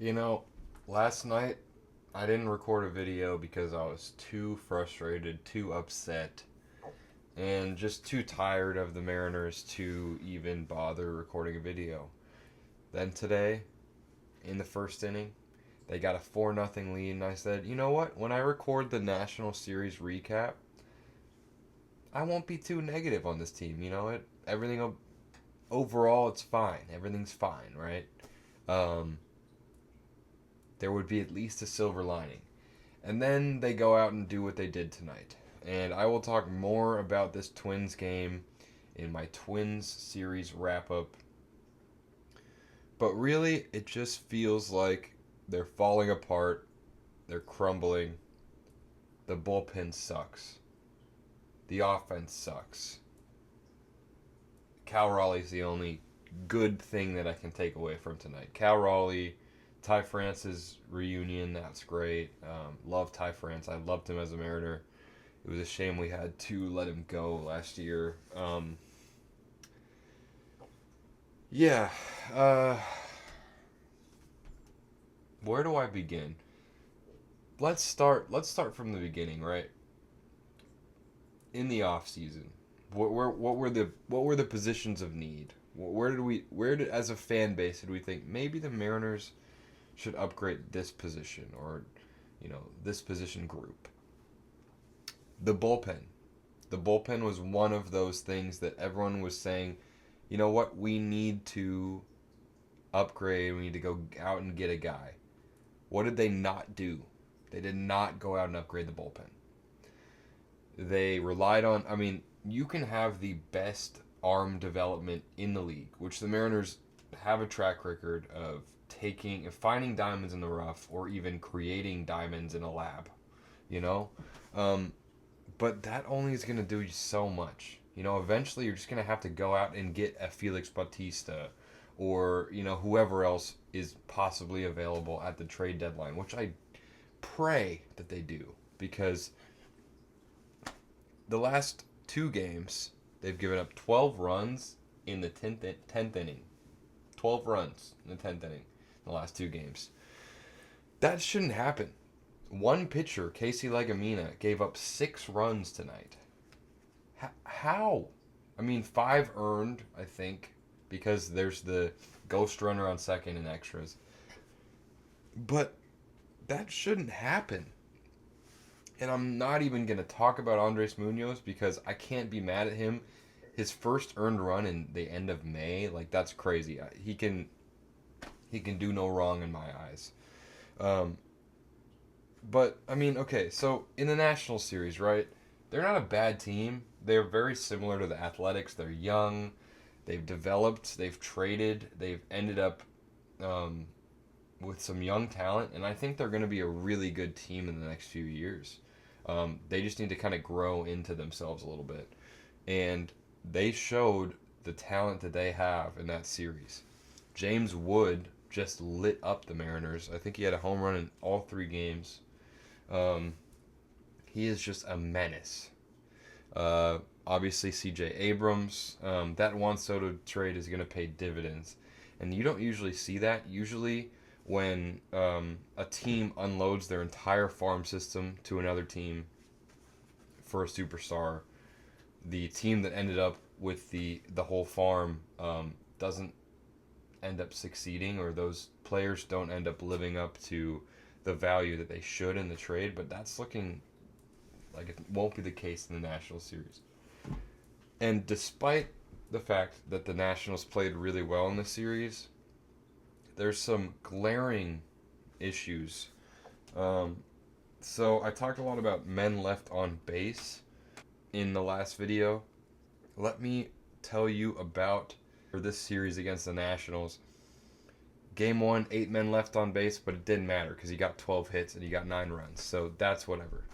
You know, last night I didn't record a video because I was too frustrated, too upset, and just too tired of the Mariners to even bother recording a video. Then today, in the first inning, they got a 4-0 lead, and I said, you know what? When I record the National Series recap, I won't be too negative on this team. You know it. Everything overall, it's fine. Everything's fine, right? Um, there would be at least a silver lining. And then they go out and do what they did tonight. And I will talk more about this Twins game in my Twins series wrap up. But really, it just feels like they're falling apart, they're crumbling. The bullpen sucks. The offense sucks. Cal Raleigh's the only good thing that I can take away from tonight. Cal Raleigh, Ty France's reunion, that's great. Love Ty France. I loved him as a Mariner. It was a shame we had to let him go last year. Yeah. Uh, where do I begin? Let's start from the beginning, right? In the off season, what were the positions of need? Where did as a fan base did we think maybe the Mariners should upgrade this position or this position group? The bullpen. The bullpen was one of those things that everyone was saying, you know what, we need to upgrade, we need to go out and get a guy. What did they not do? They did not go out and upgrade the bullpen. They relied on, I mean, you can have the best arm development in the league, which the Mariners have a track record of finding diamonds in the rough or even creating diamonds in a lab, you know? Um, but that only is going to do you so much. Eventually you're just going to have to go out and get a Felix Bautista or, whoever else is possibly available at the trade deadline, which I pray that they do because the last two games, they've given up 12 runs in the 10th inning. 12 runs in the 10th inning in the last two games. That shouldn't happen. One pitcher, Casey Legumina, gave up 6 runs tonight. How? I mean, 5 earned, I think, because there's the ghost runner on second and extras. But that shouldn't happen. And I'm not even going to talk about Andres Munoz because I can't be mad at him. His first earned run in the end of May, like that's crazy. He can do no wrong in my eyes. Um, but I mean, okay, so in the National Series, right? They're not a bad team. They're very similar to the Athletics. They're young. They've developed. They've traded. They've ended up um, with some young talent, and I think they're going to be a really good team in the next few years. They just need to kind of grow into themselves a little bit. And they showed the talent that they have in that series. James Wood just lit up the Mariners. I think he had a home run in all 3 games. Um, he is just a menace. Obviously, C.J. Abrams. That Juan Soto trade is going to pay dividends. And you don't usually see that. Usually, when a team unloads their entire farm system to another team for a superstar, the team that ended up with the whole farm doesn't end up succeeding, or those players don't end up living up to the value that they should in the trade. But that's looking like it won't be the case in the National Series. And despite the fact that the Nationals played really well in the series, there's some glaring issues. Um, so I talked a lot about men left on base in the last video. Let me tell you about for this series against the Nationals. Game 1, 8 men left on base, but it didn't matter because he got 12 hits and he got 9 runs. So that's whatever.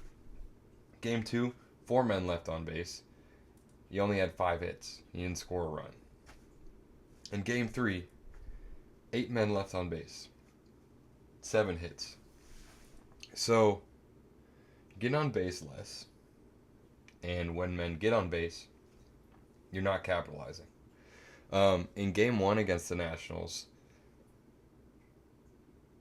Game 2, 4 men left on base. He only had 5 hits. He didn't score a run. In Game 3, 8 men left on base. 7 hits. So, get on base less. And when men get on base, you're not capitalizing. In Game 1 against the Nationals,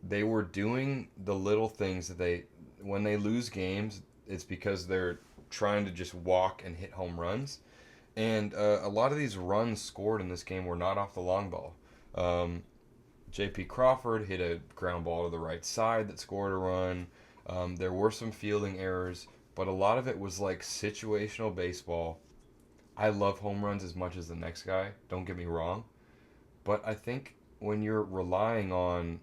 they were doing the little things that when they lose games, it's because they're trying to just walk and hit home runs. And a lot of these runs scored in this game were not off the long ball. Um, J.P. Crawford hit a ground ball to the right side that scored a run. There were some fielding errors, but a lot of it was like situational baseball. I love home runs as much as the next guy, don't get me wrong. But I think when you're relying on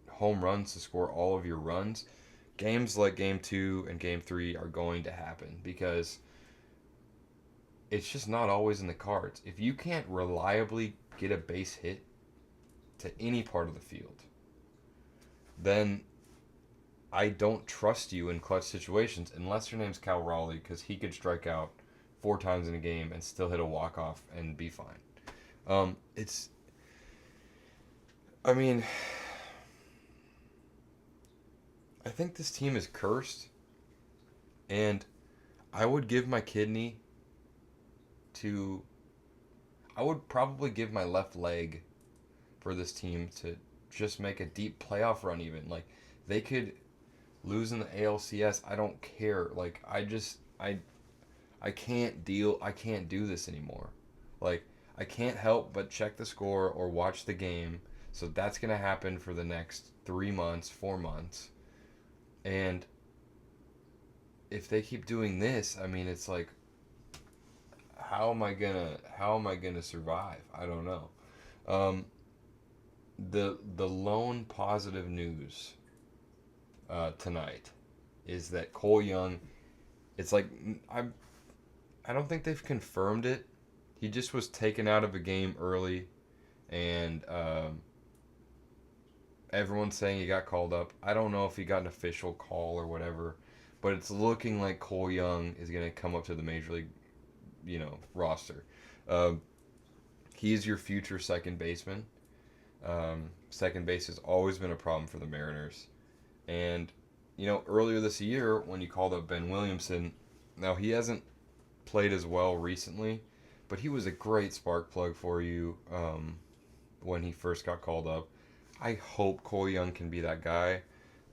home runs to score all of your runs, games like game two and game three are going to happen because it's just not always in the cards. If you can't reliably get a base hit to any part of the field, then I don't trust you in clutch situations unless your name's Cal Raleigh because he could strike out 4 times in a game and still hit a walk off and be fine. It's, I mean, I think this team is cursed, and I would give my kidney to, I would probably give my left leg for this team to just make a deep playoff run, even. Like, they could lose in the ALCS. I don't care. Like, I can't I can't do this anymore. Like, I can't help but check the score or watch the game. So that's going to happen for the next 3 months, 4 months. And if they keep doing this, I mean, it's like, how am I gonna survive? I don't know. Um, the lone positive news tonight is that Cole Young. It's like I don't think they've confirmed it. He just was taken out of a game early, and everyone's saying he got called up. I don't know if he got an official call or whatever, but it's looking like Cole Young is gonna come up to the major league, roster. Um, he's your future second baseman. Second base has always been a problem for the Mariners. And, earlier this year when you called up Ben Williamson, now he hasn't played as well recently, but he was a great spark plug for you when he first got called up. I hope Cole Young can be that guy.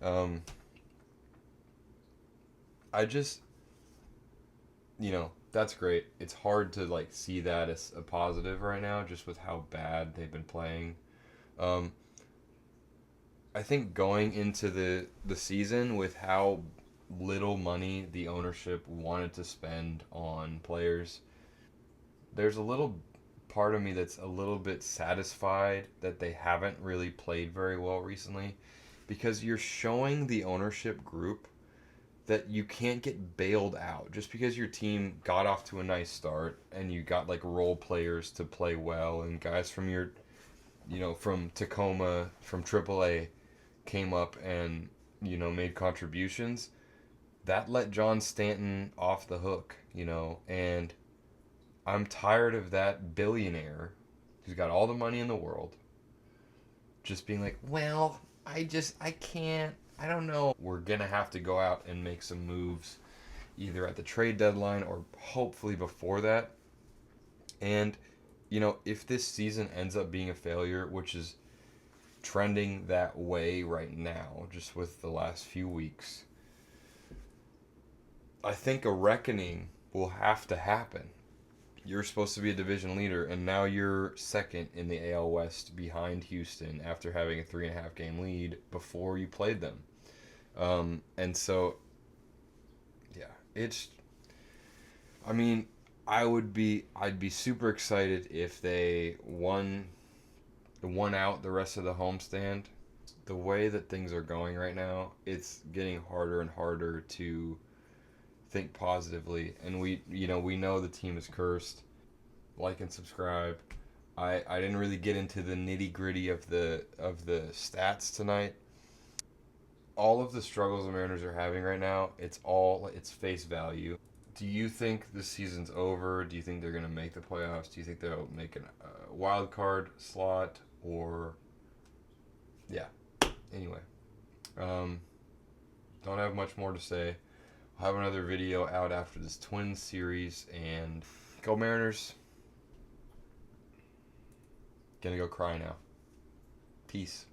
Um, I just, that's great. It's hard to like see that as a positive right now, just with how bad they've been playing. Um, I think going into the season with how little money the ownership wanted to spend on players, there's a little part of me that's a little bit satisfied that they haven't really played very well recently because you're showing the ownership group that you can't get bailed out just because your team got off to a nice start and you got like role players to play well and guys from your from Tacoma from AAA came up and made contributions. That let John Stanton off the hook, and I'm tired of that billionaire who's got all the money in the world just being like, well, I can't, I don't know. We're going to have to go out and make some moves either at the trade deadline or hopefully before that. And, if this season ends up being a failure, which is trending that way right now, just with the last few weeks, I think a reckoning will have to happen. You're supposed to be a division leader, and now you're second in the AL West behind Houston after having a 3.5 game lead before you played them. And so, yeah, it's. I mean, I'd be super excited if they won out the rest of the homestand. The way that things are going right now, it's getting harder and harder to think positively, and we know the team is cursed. Like and subscribe. I didn't really get into the nitty gritty of the stats tonight. All of the struggles the Mariners are having right now, it's face value. Do you think this season's over? Do you think they're gonna make the playoffs? Do you think they'll make a wild card slot? Or yeah. Anyway, um, don't have much more to say. I'll have another video out after this Twins series, and go Mariners. Gonna go cry now. Peace.